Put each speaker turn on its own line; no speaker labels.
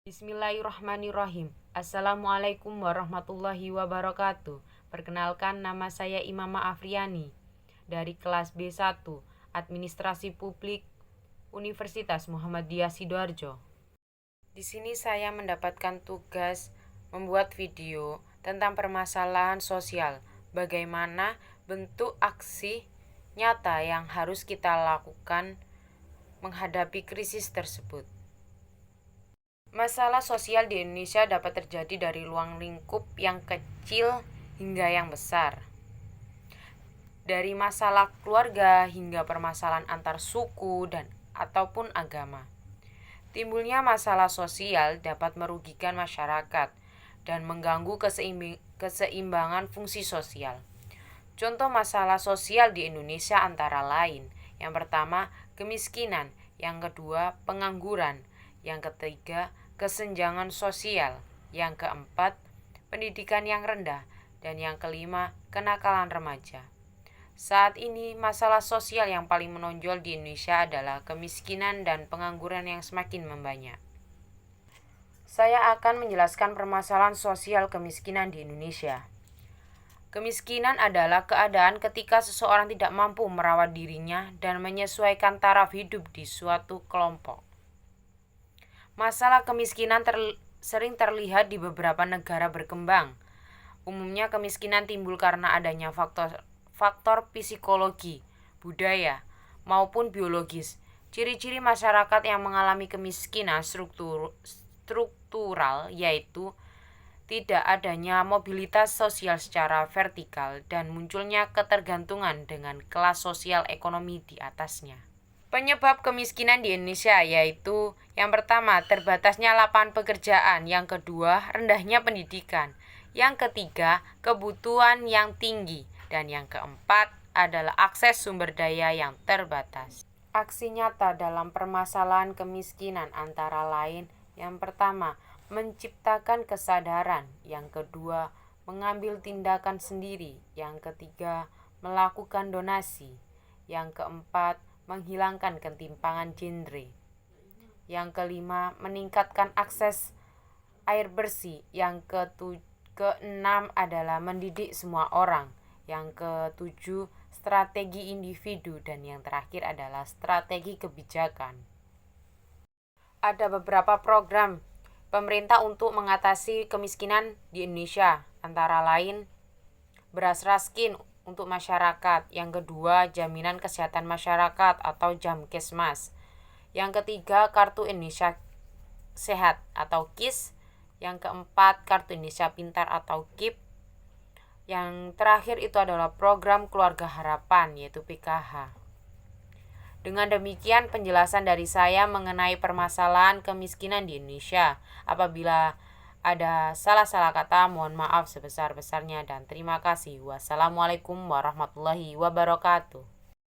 Bismillahirrahmanirrahim. Assalamualaikum warahmatullahi wabarakatuh. Perkenalkan, nama saya Imamah Afriani dari kelas B1 Administrasi Publik Universitas Muhammadiyah Sidoarjo. Di sini saya mendapatkan tugas membuat video tentang permasalahan sosial, bagaimana bentuk aksi nyata yang harus kita lakukan menghadapi krisis tersebut. Masalah sosial di Indonesia dapat terjadi dari ruang lingkup yang kecil hingga yang besar. Dari masalah keluarga hingga permasalahan antar suku dan ataupun agama. Timbulnya masalah sosial dapat merugikan masyarakat dan mengganggu keseimbangan fungsi sosial. Contoh masalah sosial di Indonesia antara lain, yang pertama kemiskinan, yang kedua pengangguran, yang ketiga kesenjangan sosial, yang keempat pendidikan yang rendah, dan yang kelima kenakalan remaja. Saat ini masalah sosial yang paling menonjol di Indonesia adalah kemiskinan dan pengangguran yang semakin membanyak. Saya akan menjelaskan permasalahan sosial kemiskinan di Indonesia. Kemiskinan adalah keadaan ketika seseorang tidak mampu merawat dirinya dan menyesuaikan taraf hidup di suatu kelompok. Masalah kemiskinan sering terlihat di beberapa negara berkembang. Umumnya kemiskinan timbul karena adanya faktor psikologi, budaya, maupun biologis. Ciri-ciri masyarakat yang mengalami kemiskinan struktural yaitu tidak adanya mobilitas sosial secara vertikal dan munculnya ketergantungan dengan kelas sosial ekonomi di atasnya. Penyebab kemiskinan di Indonesia yaitu yang pertama terbatasnya lapangan pekerjaan, yang kedua rendahnya pendidikan, yang ketiga kebutuhan yang tinggi, dan yang keempat adalah akses sumber daya yang terbatas. Aksi nyata dalam permasalahan kemiskinan antara lain yang pertama menciptakan kesadaran, yang kedua mengambil tindakan sendiri, yang ketiga melakukan donasi, yang keempat menghilangkan ketimpangan genre, yang kelima meningkatkan akses air bersih, yang keenam adalah mendidik semua orang, yang ketujuh strategi individu, dan yang terakhir adalah strategi kebijakan. Ada beberapa program pemerintah untuk mengatasi kemiskinan di Indonesia, antara lain beras raskin untuk masyarakat, yang kedua jaminan kesehatan masyarakat atau Jamkesmas, yang ketiga kartu Indonesia Sehat atau KIS, yang keempat kartu Indonesia Pintar atau KIP, yang terakhir itu adalah program Keluarga Harapan yaitu PKH. Dengan demikian penjelasan dari saya mengenai permasalahan kemiskinan di Indonesia. Apabila ada salah-salah kata, mohon maaf sebesar-besarnya dan terima kasih. Wassalamualaikum warahmatullahi wabarakatuh.